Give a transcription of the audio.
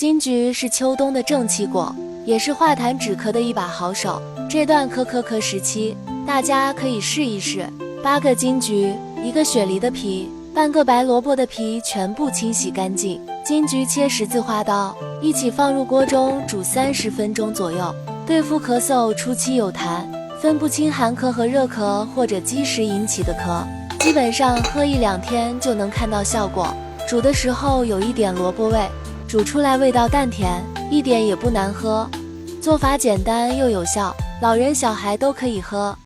金桔是秋冬的正气果，也是化痰止咳的一把好手。这段咳时期，大家可以试一试。8个金桔，1个雪梨的皮，半个白萝卜的皮全部清洗干净，金桔切十字花刀，一起放入锅中煮30分钟左右。对付咳嗽初期有痰、分不清寒咳和热咳或者积食引起的咳，基本上喝1-2天就能看到效果。煮的时候有一点萝卜味，煮出来味道淡甜，一点也不难喝。做法简单又有效，老人小孩都可以喝。